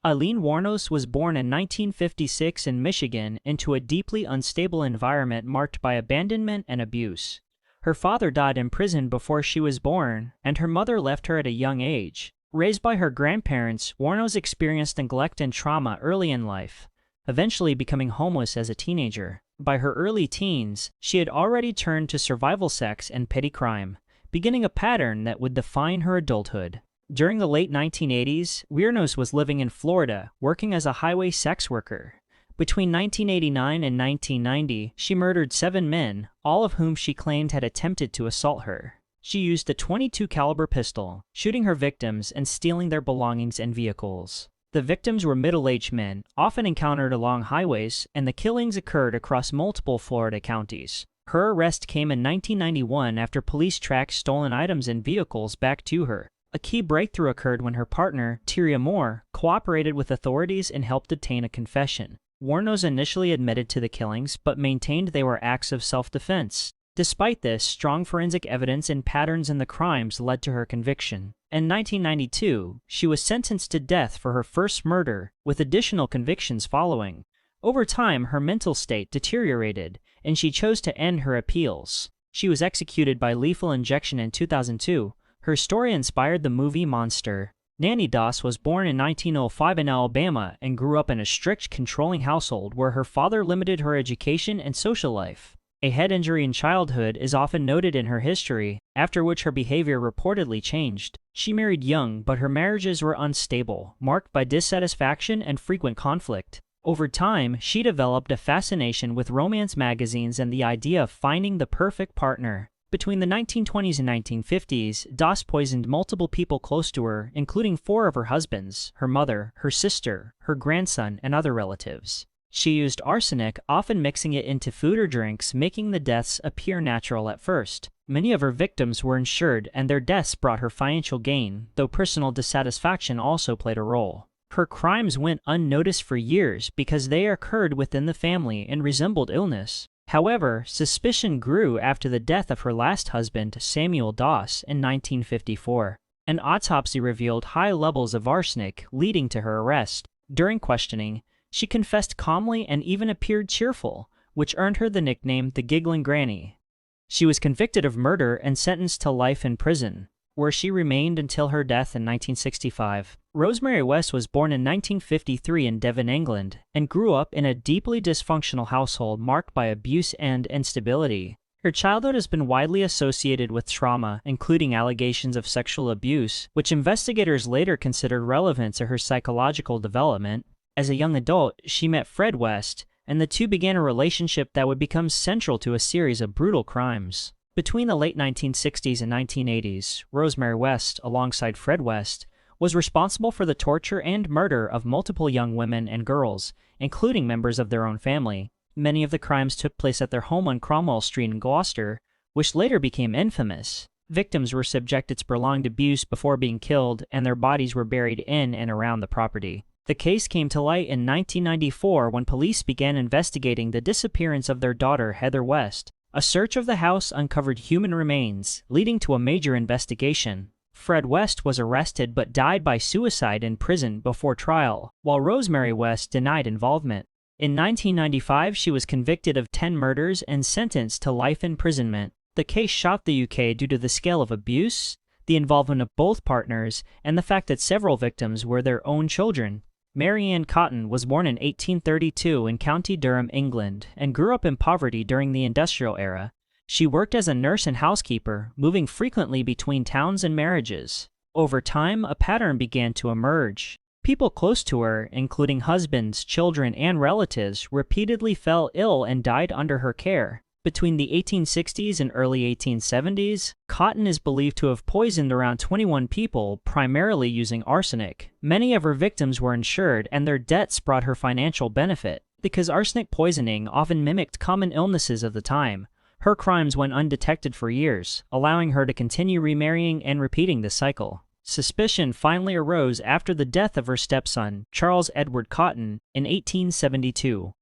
Aileen Wuornos was born in 1956 in Michigan into a deeply unstable environment marked by abandonment and abuse. Her father died in prison before she was born, and her mother left her at a young age. Raised by her grandparents, Wuornos experienced neglect and trauma early in life, eventually becoming homeless as a teenager. By her early teens, she had already turned to survival sex and petty crime, beginning a pattern that would define her adulthood. During the late 1980s, Wuornos was living in Florida, working as a highway sex worker. Between 1989 and 1990, she murdered 7 men, all of whom she claimed had attempted to assault her. She used a .22 caliber pistol, shooting her victims and stealing their belongings and vehicles. The victims were middle-aged men, often encountered along highways, and the killings occurred across multiple Florida counties. Her arrest came in 1991 after police tracked stolen items and vehicles back to her. A key breakthrough occurred when her partner, Darya Moore, cooperated with authorities and helped obtain a confession. Wuornos initially admitted to the killings, but maintained they were acts of self-defense. Despite this, strong forensic evidence and patterns in the crimes led to her conviction. In 1992, she was sentenced to death for her first murder, with additional convictions following. Over time, her mental state deteriorated, and she chose to end her appeals. She was executed by lethal injection in 2002. Her story inspired the movie Monster. Nannie Doss was born in 1905 in Alabama and grew up in a strict, controlling household where her father limited her education and social life. A head injury in childhood is often noted in her history, after which her behavior reportedly changed. She married young, but her marriages were unstable, marked by dissatisfaction and frequent conflict. Over time, she developed a fascination with romance magazines and the idea of finding the perfect partner. Between the 1920s and 1950s, Doss poisoned multiple people close to her, including 4 of her husbands, her mother, her sister, her grandson, and other relatives. She used arsenic, often mixing it into food or drinks, making the deaths appear natural at first. Many of her victims were insured, and their deaths brought her financial gain, though personal dissatisfaction also played a role. Her crimes went unnoticed for years because they occurred within the family and resembled illness. However, suspicion grew after the death of her last husband, Samuel Doss, in 1954. An autopsy revealed high levels of arsenic, leading to her arrest. During questioning, she confessed calmly and even appeared cheerful, which earned her the nickname the Giggling Granny. She was convicted of murder and sentenced to life in prison, where she remained until her death in 1965. Rosemary West was born in 1953 in Devon, England, and grew up in a deeply dysfunctional household marked by abuse and instability. Her childhood has been widely associated with trauma, including allegations of sexual abuse, which investigators later considered relevant to her psychological development. As a young adult, she met Fred West, and the two began a relationship that would become central to a series of brutal crimes. Between the late 1960s and 1980s, Rosemary West, alongside Fred West, was responsible for the torture and murder of multiple young women and girls, including members of their own family. Many of the crimes took place at their home on Cromwell Street in Gloucester, which later became infamous. Victims were subjected to prolonged abuse before being killed, and their bodies were buried in and around the property. The case came to light in 1994 when police began investigating the disappearance of their daughter, Heather West. A search of the house uncovered human remains, leading to a major investigation. Fred West was arrested but died by suicide in prison before trial, while Rosemary West denied involvement. In 1995, she was convicted of 10 murders and sentenced to life imprisonment. The case shocked the UK due to the scale of abuse, the involvement of both partners, and the fact that several victims were their own children. Mary Ann Cotton was born in 1832 in County Durham, England, and grew up in poverty during the industrial era. She worked as a nurse and housekeeper, moving frequently between towns and marriages. Over time, a pattern began to emerge. People close to her, including husbands, children, and relatives, repeatedly fell ill and died under her care. Between the 1860s and early 1870s, Cotton is believed to have poisoned around 21 people, primarily using arsenic. Many of her victims were insured, and their deaths brought her financial benefit. Because arsenic poisoning often mimicked common illnesses of the time, her crimes went undetected for years, allowing her to continue remarrying and repeating the cycle. Suspicion finally arose after the death of her stepson, Charles Edward Cotton, in 1872.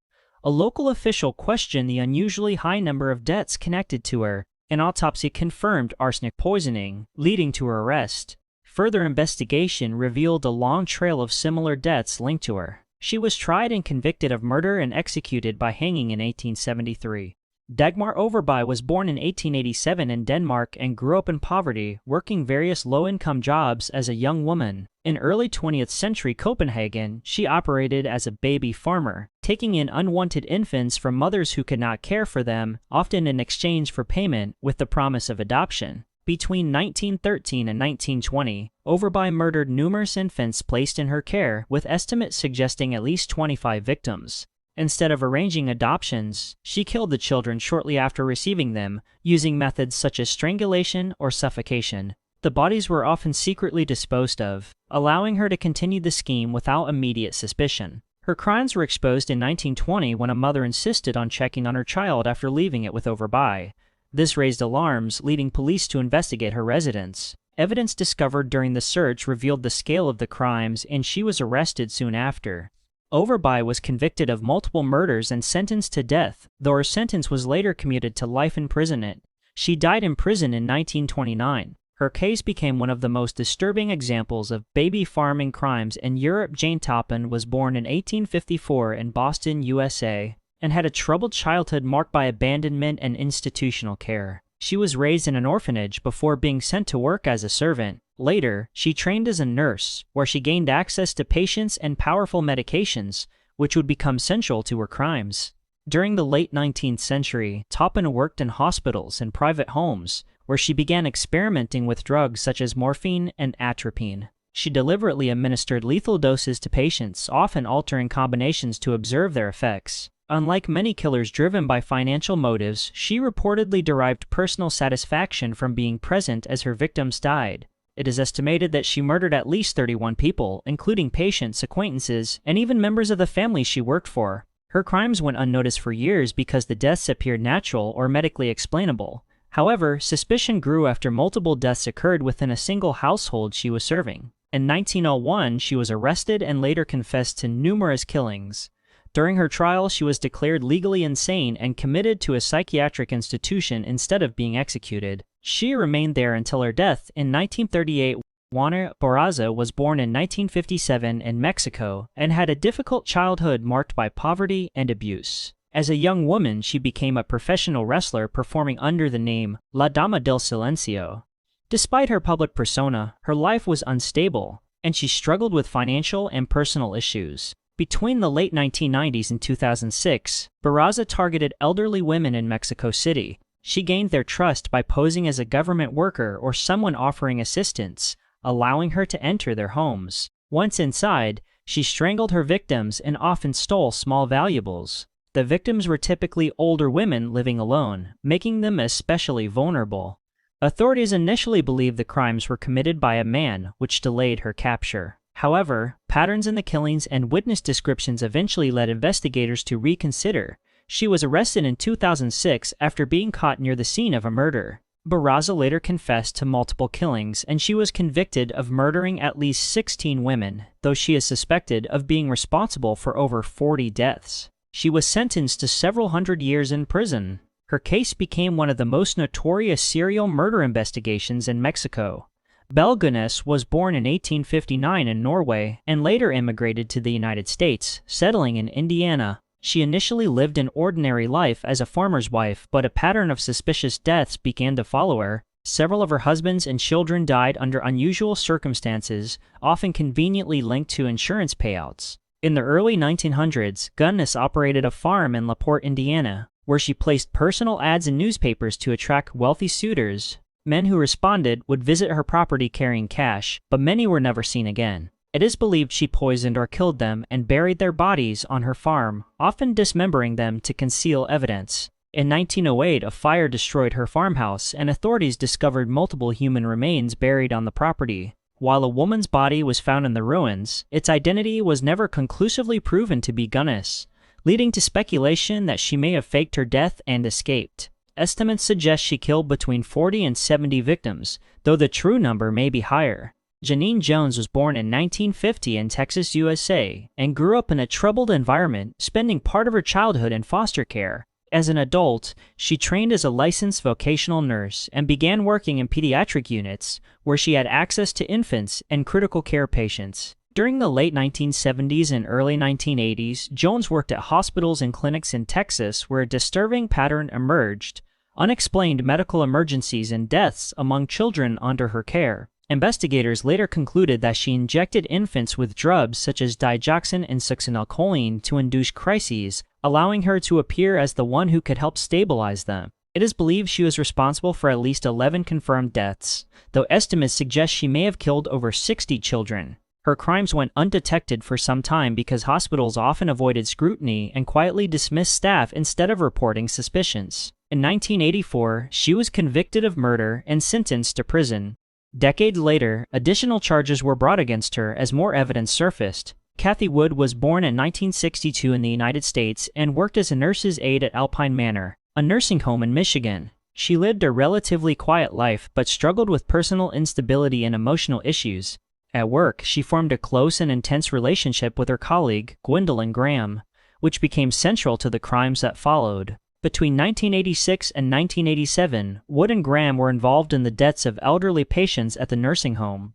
A local official questioned the unusually high number of deaths connected to her. An autopsy confirmed arsenic poisoning, leading to her arrest. further investigation revealed a long trail of similar deaths linked to her. She was tried and convicted of murder and executed by hanging in 1873. Dagmar Overbye was born in 1887 in Denmark and grew up in poverty, working various low-income jobs as a young woman. In early 20th century Copenhagen, she operated as a baby farmer, taking in unwanted infants from mothers who could not care for them, often in exchange for payment with the promise of adoption. Between 1913 and 1920, Overbye murdered numerous infants placed in her care, with estimates suggesting at least 25 victims. Instead of arranging adoptions, she killed the children shortly after receiving them, using methods such as strangulation or suffocation. The bodies were often secretly disposed of, allowing her to continue the scheme without immediate suspicion. Her crimes were exposed in 1920 when a mother insisted on checking on her child after leaving it with Overbye. This raised alarms, leading police to investigate her residence. Evidence discovered during the search revealed the scale of the crimes, and she was arrested soon after. Overbye was convicted of multiple murders and sentenced to death, though her sentence was later commuted to life imprisonment. She died in prison in 1929. Her case became one of the most disturbing examples of baby farming crimes in Europe. Jane Toppan was born in 1854 in Boston, USA, and had a troubled childhood marked by abandonment and institutional care. She was raised in an orphanage before being sent to work as a servant. Later, she trained as a nurse, where she gained access to patients and powerful medications, which would become central to her crimes. During the late 19th century, Toppan worked in hospitals and private homes, where she began experimenting with drugs such as morphine and atropine. She deliberately administered lethal doses to patients, often altering combinations to observe their effects. Unlike many killers driven by financial motives, she reportedly derived personal satisfaction from being present as her victims died. It is estimated that she murdered at least 31 people, including patients, acquaintances, and even members of the family she worked for. Her crimes went unnoticed for years because the deaths appeared natural or medically explainable. However, suspicion grew after multiple deaths occurred within a single household she was serving. In 1901, she was arrested and later confessed to numerous killings. During her trial, she was declared legally insane and committed to a psychiatric institution instead of being executed. She remained there until her death in 1938. Juana Barraza was born in 1957 in Mexico and had a difficult childhood marked by poverty and abuse. As a young woman, she became a professional wrestler performing under the name La Dama del Silencio. Despite her public persona, her life was unstable, and she struggled with financial and personal issues. Between the late 1990s and 2006, Barraza targeted elderly women in Mexico City. She gained their trust by posing as a government worker or someone offering assistance, allowing her to enter their homes. Once inside, she strangled her victims and often stole small valuables. The victims were typically older women living alone, making them especially vulnerable. Authorities initially believed the crimes were committed by a man, which delayed her capture. However, patterns in the killings and witness descriptions eventually led investigators to reconsider. She was arrested in 2006 after being caught near the scene of a murder. Barraza later confessed to multiple killings, and she was convicted of murdering at least 16 women, though she is suspected of being responsible for over 40 deaths. She was sentenced to several hundred years in prison. Her case became one of the most notorious serial murder investigations in Mexico. Belle Gunness was born in 1859 in Norway and later immigrated to the United States, settling in Indiana. She initially lived an ordinary life as a farmer's wife, but a pattern of suspicious deaths began to follow her. Several of her husbands and children died under unusual circumstances, often conveniently linked to insurance payouts. In the early 1900s, Gunness operated a farm in LaPorte, Indiana, where she placed personal ads in newspapers to attract wealthy suitors. Men who responded would visit her property carrying cash, but many were never seen again. It is believed she poisoned or killed them and buried their bodies on her farm, often dismembering them to conceal evidence. In 1908, a fire destroyed her farmhouse, and authorities discovered multiple human remains buried on the property. While a woman's body was found in the ruins, its identity was never conclusively proven to be Gunness, leading to speculation that she may have faked her death and escaped. Estimates suggest she killed between 40 and 70 victims, though the true number may be higher. Genene Jones was born in 1950 in Texas, USA, and grew up in a troubled environment, spending part of her childhood in foster care. As an adult, she trained as a licensed vocational nurse and began working in pediatric units, where she had access to infants and critical care patients. During the late 1970s and early 1980s, Jones worked at hospitals and clinics in Texas where a disturbing pattern emerged: unexplained medical emergencies and deaths among children under her care. Investigators later concluded that she injected infants with drugs such as digoxin and succinylcholine to induce crises, allowing her to appear as the one who could help stabilize them. It is believed she was responsible for at least 11 confirmed deaths, though estimates suggest she may have killed over 60 children. Her crimes went undetected for some time because hospitals often avoided scrutiny and quietly dismissed staff instead of reporting suspicions. In 1984, she was convicted of murder and sentenced to prison. Decades later, additional charges were brought against her as more evidence surfaced. Cathy Wood was born in 1962 in the United States and worked as a nurse's aide at Alpine Manor, a nursing home in Michigan. She lived a relatively quiet life but struggled with personal instability and emotional issues. At work, she formed a close and intense relationship with her colleague, Gwendolyn Graham, which became central to the crimes that followed. Between 1986 and 1987, Wood and Graham were involved in the deaths of elderly patients at the nursing home.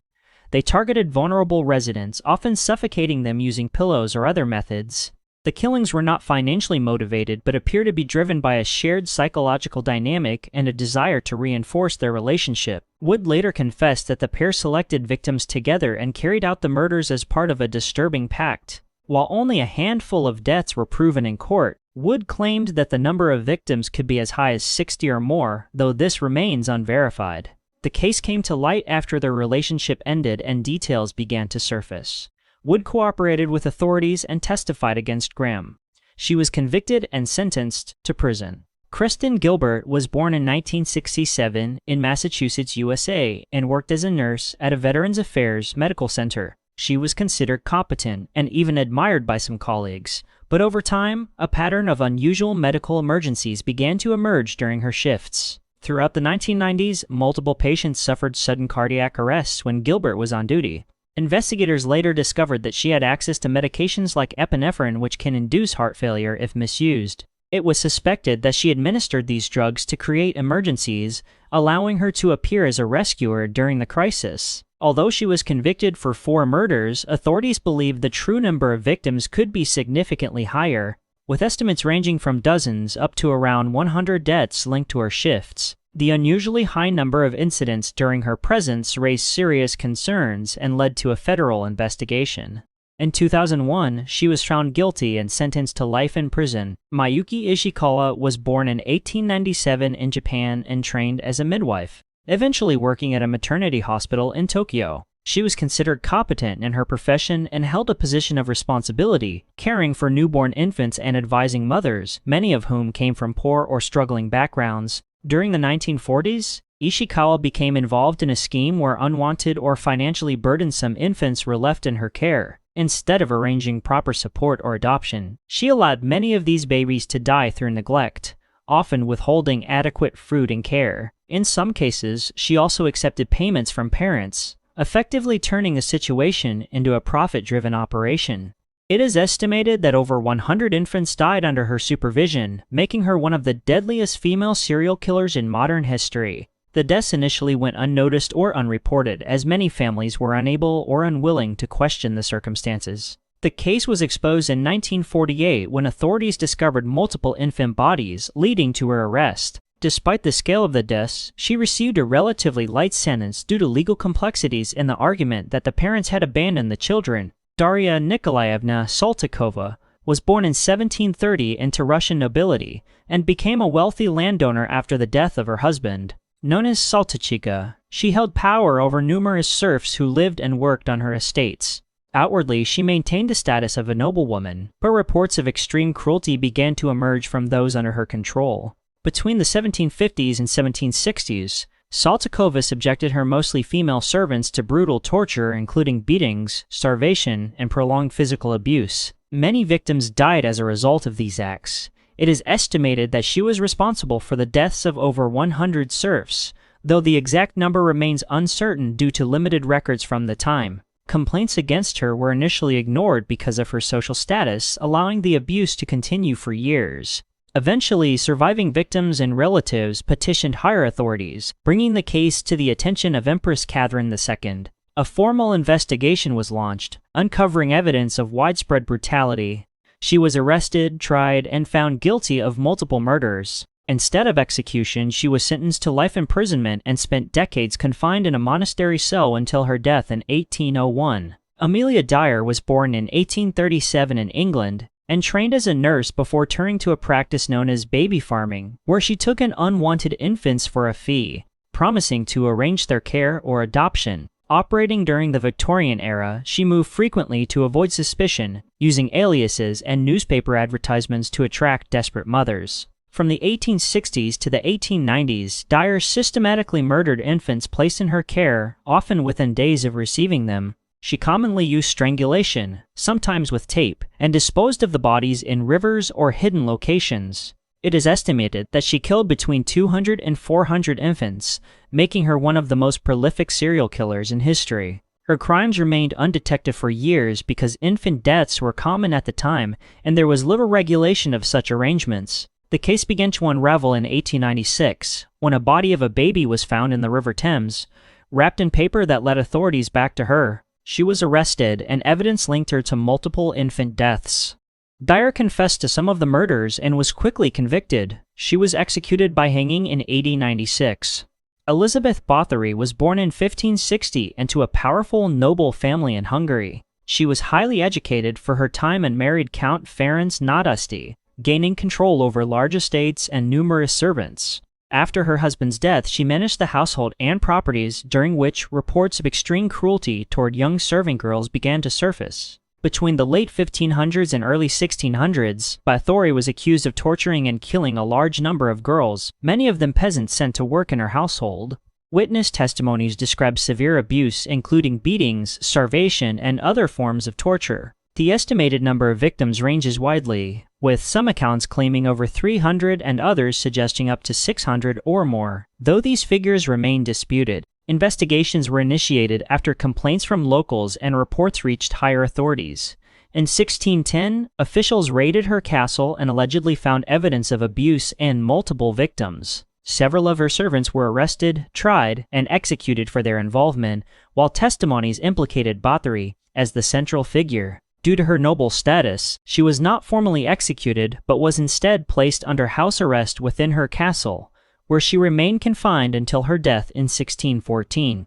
They targeted vulnerable residents, often suffocating them using pillows or other methods. The killings were not financially motivated but appear to be driven by a shared psychological dynamic and a desire to reinforce their relationship. Wood later confessed that the pair selected victims together and carried out the murders as part of a disturbing pact. While only a handful of deaths were proven in court, Wood claimed that the number of victims could be as high as 60 or more, though this remains unverified. The case came to light after their relationship ended and details began to surface. Wood cooperated with authorities and testified against Graham. She was convicted and sentenced to prison. Kristen Gilbert was born in 1967 in Massachusetts, USA, and worked as a nurse at a Veterans Affairs medical center. She was considered competent and even admired by some colleagues, but over time, a pattern of unusual medical emergencies began to emerge during her shifts. Throughout the 1990s, multiple patients suffered sudden cardiac arrests when Gilbert was on duty. Investigators later discovered that she had access to medications like epinephrine, which can induce heart failure if misused. It was suspected that she administered these drugs to create emergencies, allowing her to appear as a rescuer during the crisis. Although she was convicted for 4 murders, authorities believe the true number of victims could be significantly higher, with estimates ranging from dozens up to around 100 deaths linked to her shifts. The unusually high number of incidents during her presence raised serious concerns and led to a federal investigation. In 2001, she was found guilty and sentenced to life in prison. Mayuki Ishikawa was born in 1897 in Japan and trained as a midwife, eventually working at a maternity hospital in Tokyo. She was considered competent in her profession and held a position of responsibility, caring for newborn infants and advising mothers, many of whom came from poor or struggling backgrounds. During the 1940s, Ishikawa became involved in a scheme where unwanted or financially burdensome infants were left in her care. Instead of arranging proper support or adoption, she allowed many of these babies to die through neglect, often withholding adequate food and care. In some cases, she also accepted payments from parents, effectively turning the situation into a profit-driven operation. It is estimated that over 100 infants died under her supervision, making her one of the deadliest female serial killers in modern history. The deaths initially went unnoticed or unreported, as many families were unable or unwilling to question the circumstances. The case was exposed in 1948 when authorities discovered multiple infant bodies, leading to her arrest. Despite the scale of the deaths, she received a relatively light sentence due to legal complexities and the argument that the parents had abandoned the children. Darya Nikolayevna Saltykova was born in 1730 into Russian nobility and became a wealthy landowner after the death of her husband. Known as Saltychika, she held power over numerous serfs who lived and worked on her estates. Outwardly, she maintained the status of a noblewoman, but reports of extreme cruelty began to emerge from those under her control. Between the 1750s and 1760s, Saltykova subjected her mostly female servants to brutal torture, including beatings, starvation, and prolonged physical abuse. Many victims died as a result of these acts. It is estimated that she was responsible for the deaths of over 100 serfs, though the exact number remains uncertain due to limited records from the time. Complaints against her were initially ignored because of her social status, allowing the abuse to continue for years. Eventually, surviving victims and relatives petitioned higher authorities, bringing the case to the attention of Empress Catherine II. A formal investigation was launched, uncovering evidence of widespread brutality. She was arrested, tried, and found guilty of multiple murders. Instead of execution, she was sentenced to life imprisonment and spent decades confined in a monastery cell until her death in 1801. Amelia Dyer was born in 1837 in England and trained as a nurse before turning to a practice known as baby farming, where she took in unwanted infants for a fee, promising to arrange their care or adoption. Operating during the Victorian era, she moved frequently to avoid suspicion, using aliases and newspaper advertisements to attract desperate mothers. From the 1860s to the 1890s, Dyer systematically murdered infants placed in her care, often within days of receiving them. She commonly used strangulation, sometimes with tape, and disposed of the bodies in rivers or hidden locations. It is estimated that she killed between 200 and 400 infants, making her one of the most prolific serial killers in history. Her crimes remained undetected for years because infant deaths were common at the time, and there was little regulation of such arrangements. The case began to unravel in 1896, when a body of a baby was found in the River Thames, wrapped in paper that led authorities back to her. She was arrested, and evidence linked her to multiple infant deaths. Dyer confessed to some of the murders and was quickly convicted. She was executed by hanging in 1896. Elizabeth Báthory was born in 1560 into a powerful, noble family in Hungary. She was highly educated for her time and married Count Ferenc Nadasdy, gaining control over large estates and numerous servants. After her husband's death, she managed the household and properties, during which reports of extreme cruelty toward young servant girls began to surface. Between the late 1500s and early 1600s, Báthory was accused of torturing and killing a large number of girls, many of them peasants sent to work in her household. Witness testimonies describe severe abuse, including beatings, starvation, and other forms of torture. The estimated number of victims ranges widely, with some accounts claiming over 300 and others suggesting up to 600 or more. Though these figures remain disputed, investigations were initiated after complaints from locals and reports reached higher authorities. In 1610, officials raided her castle and allegedly found evidence of abuse and multiple victims. Several of her servants were arrested, tried, and executed for their involvement, while testimonies implicated Báthory as the central figure. Due to her noble status, she was not formally executed but was instead placed under house arrest within her castle, where she remained confined until her death in 1614.